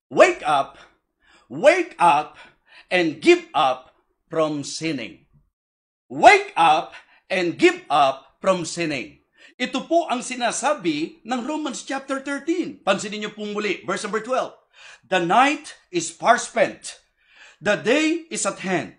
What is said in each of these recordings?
Wake up, wake up, and give up from sinning. Wake up and give up from sinning. Ito po ang sinasabi ng Romans chapter 13. Pansinin niyo po muli, verse number 12. The night is far spent. The day is at hand.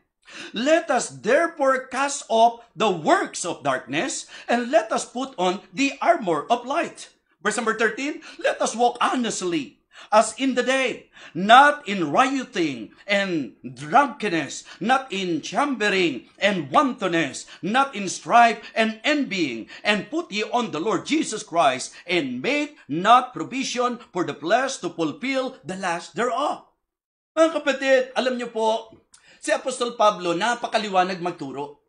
Let us therefore cast off the works of darkness and let us put on the armor of light. Verse number 13, let us walk honestly as in the day, not in rioting and drunkenness, not in chambering and wantonness, not in strife and envying, and put ye on the Lord Jesus Christ, and make not provision for the flesh to fulfill the lust thereof. Mga kapatid, alam niyo po, si Apostol Pablo, napakaliwanag magturo.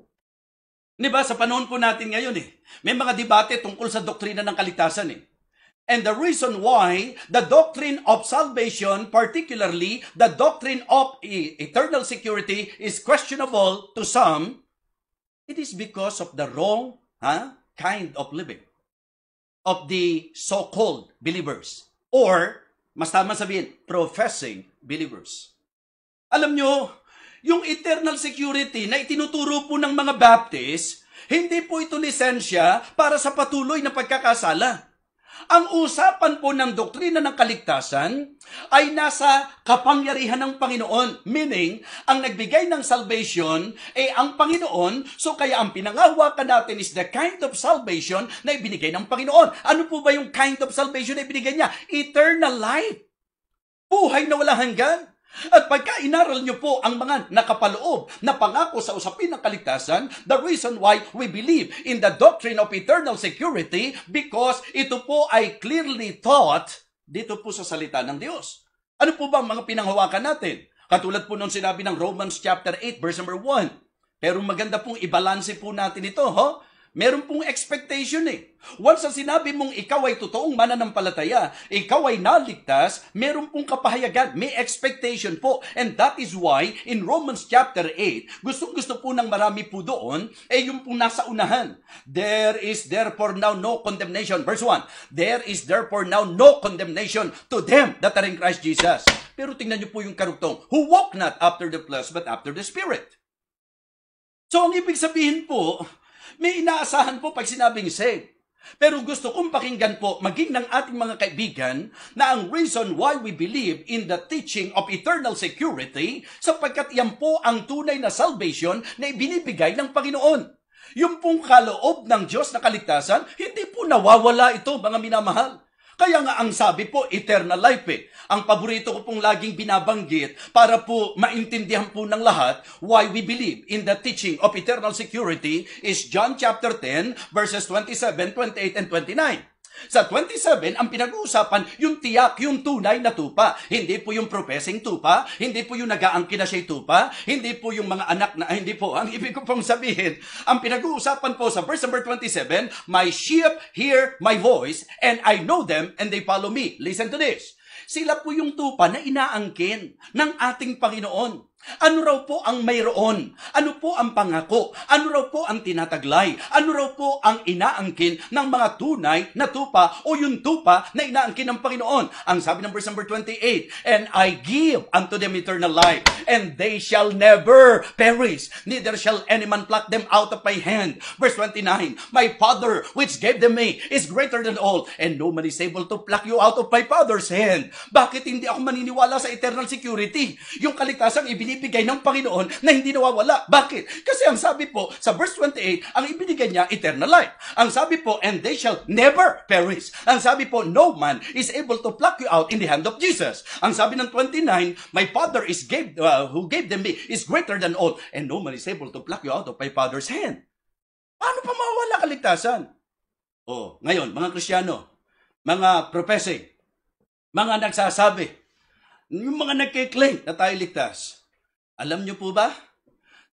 Diba, sa panahon po natin ngayon may mga debate tungkol sa doktrina ng kaligtasan And the reason why the doctrine of salvation, particularly the doctrine of eternal security, is questionable to some, it is because of the wrong kind of living of the so-called believers. Or, mas tama sabihin, professing believers. Alam nyo, yung eternal security na itinuturo po ng mga Baptist, hindi po ito lisensya para sa patuloy na pagkakasala. Ang usapan po ng doktrina ng kaligtasan ay nasa kapangyarihan ng Panginoon. Meaning, ang nagbigay ng salvation ay ang Panginoon. So kaya ang pinangahawakan natin is the kind of salvation na ibinigay ng Panginoon. Ano po ba yung kind of salvation na ibinigay niya? Eternal life. Buhay na walang hanggan. At pagka inaral nyo po ang mga nakapaloob na pangako sa usapin ng kaligtasan, the reason why we believe in the doctrine of eternal security, because ito po ay clearly taught dito po sa salita ng Diyos. Ano po ba ang mga pinanghawakan natin? Katulad po nung sinabi ng Romans chapter 8 verse number 1. Pero maganda pong ibalanse po natin ito, Meron pong expectation Once na sinabi mong ikaw ay totoong mananampalataya, ikaw ay naligtas, meron pong kapahayagan, may expectation po. And that is why, in Romans chapter 8, gustong-gusto po ng marami po doon, yung pong nasa unahan. There is therefore now no condemnation. Verse 1, there is therefore now no condemnation to them that are in Christ Jesus. Pero tingnan niyo po yung karugtong, who walk not after the flesh, but after the Spirit. So, ang ibig sabihin po, may inaasahan po pag sinabing save. Pero gusto kong pakinggan po, maging ng ating mga kaibigan, na ang reason why we believe in the teaching of eternal security, sapagkat yan po ang tunay na salvation na ibinibigay ng Panginoon. Yung pong kaloob ng Diyos na kaligtasan, hindi po nawawala ito, mga minamahal. Kaya nga ang sabi po, eternal life Ang paborito ko pong laging binabanggit para po maintindihan po ng lahat why we believe in the teaching of eternal security is John chapter 10 verses 27, 28, and 29. Sa 27, ang pinag-uusapan, yung tiyak, yung tunay na tupa. Hindi po yung professing tupa, hindi po yung nag-aangkin na siya'y tupa, hindi po yung mga anak na, hindi po. Ang ibig ko pong sabihin, ang pinag-uusapan po sa verse number 27, my sheep hear my voice, and I know them, and they follow me. Listen to this. Sila po yung tupa na inaangkin ng ating Panginoon. Ano raw po ang mayroon? Ano po ang pangako? Ano raw po ang tinataglay? Ano raw po ang inaangkin ng mga tunay na tupa o yung tupa na inaangkin ng Panginoon? Ang sabi ng verse number 28, and I give unto them eternal life, and they shall never perish, neither shall any man pluck them out of my hand. Verse 29, my Father which gave them me is greater than all, and no man is able to pluck you out of my Father's hand. Bakit hindi ako maniniwala sa eternal security? Yung kaligtasang ibinibigay ng Panginoon na hindi nawawala. Bakit? Kasi ang sabi po sa verse 28, ang ibinigay niya eternal life. Ang sabi po, and they shall never perish. Ang sabi po, no man is able to pluck you out in the hand of Jesus. Ang sabi ng 29, my Father is who gave them me is greater than all, and no man is able to pluck you out of my Father's hand. Paano pa mawawala kaligtasan? Ngayon, mga Kristiyano, mga professing, mga nagsasabi, yung mga nagkiklaim na tayo ligtas. Alam niyo po ba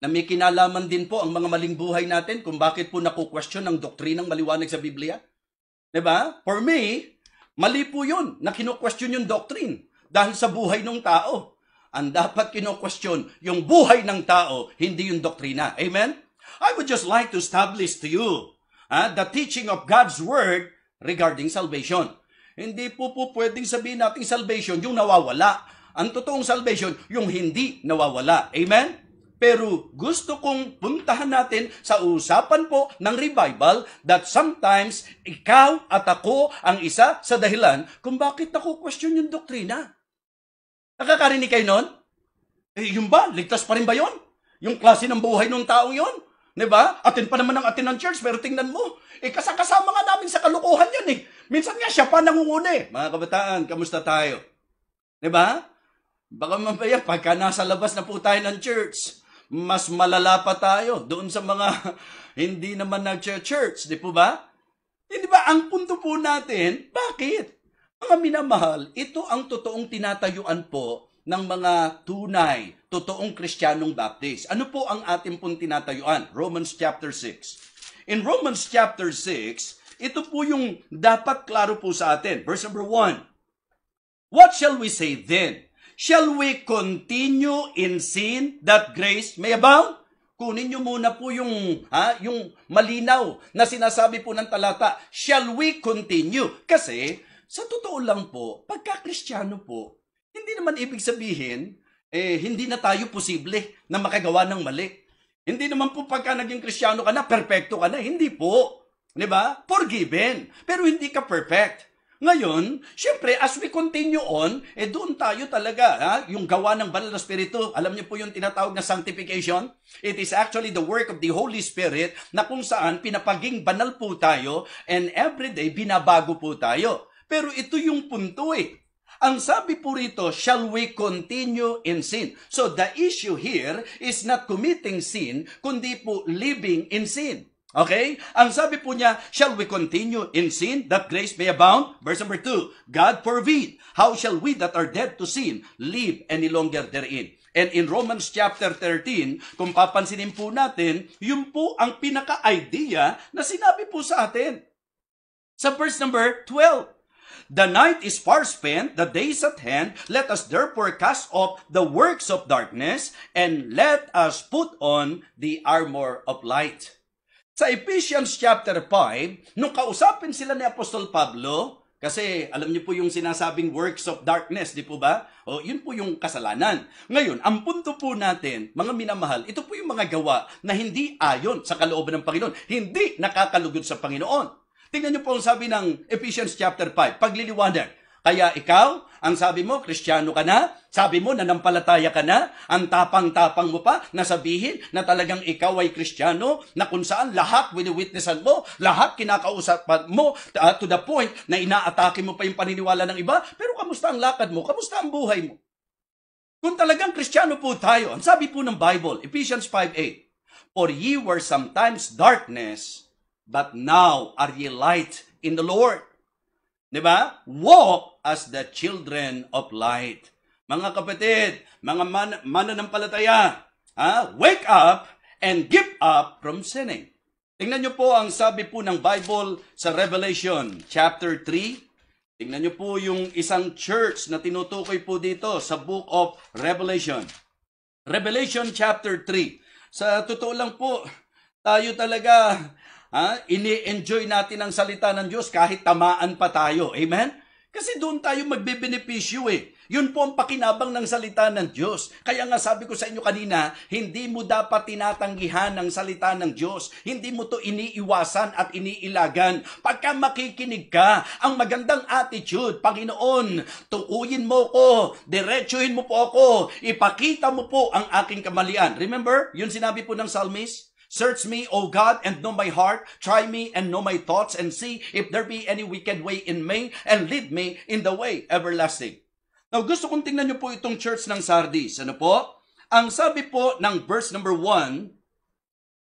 na may kinalaman din po ang mga maling buhay natin kung bakit po naku-question ang doktrinang maliwanag sa Biblia? Diba? For me, mali po yun na kinu-question yung doctrine dahil sa buhay ng tao. Ang dapat kinu-question yung buhay ng tao, hindi yung doktrina. Amen? I would just like to establish to you the teaching of God's Word regarding salvation. Hindi po pwedeng sabihin natin salvation yung nawawala. Ang totoong salvation, yung hindi nawawala. Amen? Pero gusto kong puntahan natin sa usapan po ng revival that sometimes ikaw at ako ang isa sa dahilan kung bakit question yung doktrina. Nakakarinig kayo nun? Yun ba? Ligtas pa rin ba yun? Yung klase ng buhay ng taong yun? Diba? Atin pa naman ang atin ng church, pero tingnan mo, kasama nga namin sa kalukuhan yan eh. Minsan nga siya pa nangunguna eh. Mga kabataan, kamusta tayo? Diba? Baka mamaya, pagka nasa labas na po tayo ng church, mas malala pa tayo doon sa mga hindi naman nag-church, di po ba? Hindi ba, ang punto po natin, bakit? Mga minamahal, ito ang totoong tinatayuan po ng mga tunay, totoong Kristiyanong Baptist. Ano po ang ating pong tinatayuan? Romans chapter 6. In Romans chapter 6, ito po yung dapat klaro po sa atin. Verse number 1. What shall we say then? Shall we continue in sin that grace may abound? Kunin nyo muna po yung malinaw na sinasabi po ng talata. Shall we continue? Kasi, sa totoo lang po, pagka-Kristiyano po, hindi naman ibig sabihin, hindi na tayo posible na makagawa ng mali. Hindi naman po pagka naging Kristiyano ka na, perfecto ka na. Hindi po. Diba? Forgiven. Pero hindi ka perfect. Ngayon, syempre, as we continue on, doon tayo talaga, yung gawa ng banal na Espiritu, alam niyo po yung tinatawag na sanctification? It is actually the work of the Holy Spirit na kung saan pinapaging banal po tayo and everyday binabago po tayo. Pero ito yung punto eh. Ang sabi po rito, shall we continue in sin? So the issue here is not committing sin, kundi po living in sin. Okay? Ang sabi po niya, shall we continue in sin that grace may abound? Verse number 2, God forbid. How shall we that are dead to sin live any longer therein? And in Romans chapter 13, kung papansinin po natin, yun po ang pinaka-idea na sinabi po sa atin. Sa verse number 12, the night is far spent, the day is at hand. Let us therefore cast off the works of darkness, and let us put on the armor of light. Sa Ephesians chapter 5, nung kausapin sila ni Apostol Pablo, kasi alam niyo po yung sinasabing works of darkness, di po ba? O yun po yung kasalanan. Ngayon, ang punto po natin, mga minamahal, ito po yung mga gawa na hindi ayon sa kalooban ng Panginoon, hindi nakakalugod sa Panginoon. Tingnan niyo po ang sabi ng Ephesians chapter 5, pagliliwanag. Kaya ikaw, ang sabi mo, Kristiyano ka na, sabi mo, nanampalataya ka na, ang tapang-tapang mo pa na sabihin na talagang ikaw ay Kristiyano, na kung saan lahat wini-witnessan mo, lahat kinakausapan mo, to the point na inaatake mo pa yung paniniwala ng iba, pero kamusta ang lakad mo, kamusta ang buhay mo? Kung talagang Kristiyano po tayo, ang sabi po ng Bible, Ephesians 5:8, for ye were sometimes darkness, but now are ye light in the Lord. Diba? Walk as the children of light. Mga kapatid, mga mananampalataya, wake up and give up from sinning. Tingnan nyo po ang sabi po ng Bible sa Revelation chapter 3. Tingnan nyo po yung isang church na tinutukoy po dito sa book of Revelation. Revelation chapter 3. Sa totoo lang po, tayo talaga ini-enjoy natin ang salita ng Diyos kahit tamaan pa tayo. Amen? Kasi doon tayo magbebenepisyo eh. Yun po ang pakinabang ng salita ng Diyos. Kaya nga sabi ko sa inyo kanina, hindi mo dapat tinatanggihan ang salita ng Diyos. Hindi mo to iniiwasan at iniilagan. Pagka makikinig ka, ang magandang attitude, Panginoon, tuuyin mo ko, diretsuhin mo po ako, ipakita mo po ang aking kamalian. Remember, yun sinabi po ng psalmist? Search me, O God, and know my heart. Try me and know my thoughts, and see if there be any wicked way in me, and lead me in the way everlasting. Now, gusto kong tingnan nyo po itong church ng Sardis. Ano po? Ang sabi po ng verse number 1,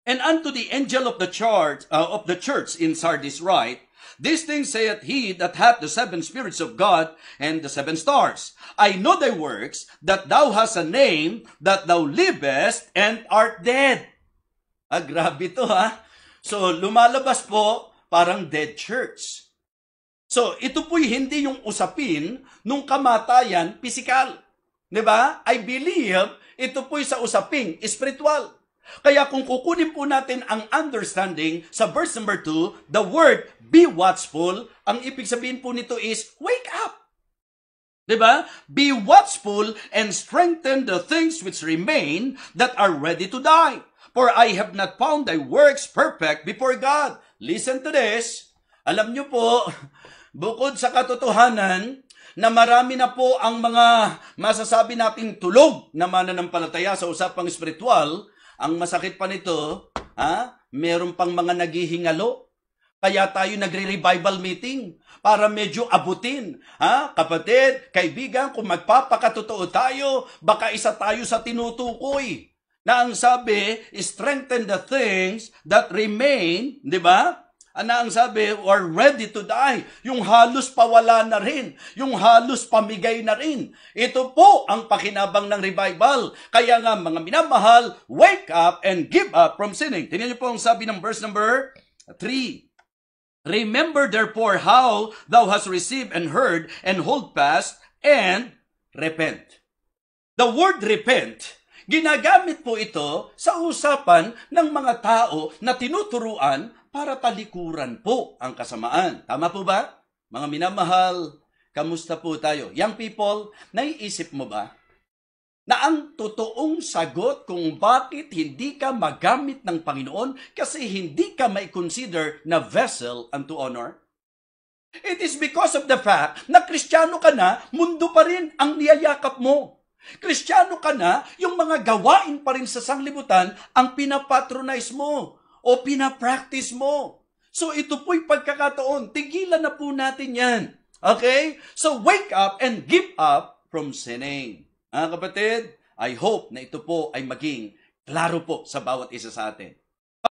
and unto the angel of the church in Sardis write, this thing saith he that hath the 7 spirits of God and the 7 stars. I know thy works, that thou hast a name, that thou livest and art dead. Grabe to So, lumalabas po parang dead church. So, ito po'y hindi yung usapin nung kamatayan pisikal. Diba? I believe ito po'y sa usaping spiritual. Kaya kung kukunin po natin ang understanding sa verse number 2, the word be watchful, ang ibig sabihin po nito is wake up. Diba? Be watchful and strengthen the things which remain that are ready to die. For I have not found thy works perfect before God. Listen to this. Alam nyo po, bukod sa katotohanan na marami na po ang mga masasabi nating tulog na mananampalataya sa usapang espiritual, ang masakit pa nito, meron pang mga naghihingalo. Kaya tayo nagre-revival meeting para medyo abutin. Kapatid, kaibigan, kung magpapakatotoo tayo, baka isa tayo sa tinutukoy. Na ang sabi, strengthen the things that remain, di ba? Na ang sabi, are ready to die. Yung halos pawala na rin. Yung halos pamigay na rin. Ito po ang pakinabang ng revival. Kaya nga, mga minamahal, wake up and give up from sinning. Tingnan niyo po ang sabi ng verse number 3. Remember therefore how thou hast received and heard, and hold fast, and repent. The word repent, ginagamit po ito sa usapan ng mga tao na tinuturuan para talikuran po ang kasamaan. Tama po ba? Mga minamahal, kamusta po tayo? Young people, naiisip mo ba na ang totoong sagot kung bakit hindi ka magamit ng Panginoon kasi hindi ka may consider na vessel unto honor? It is because of the fact na Kristiyano ka na, mundo pa rin ang niyayakap mo. Kristiyano ka na, yung mga gawain pa rin sa sanglibutan ang pinapatronize mo o pinapractice mo. So ito po'y pagkakataon, tigilan na po natin yan. Okay? So wake up and give up from sinning. Kapatid, I hope na ito po ay maging klaro po sa bawat isa sa atin.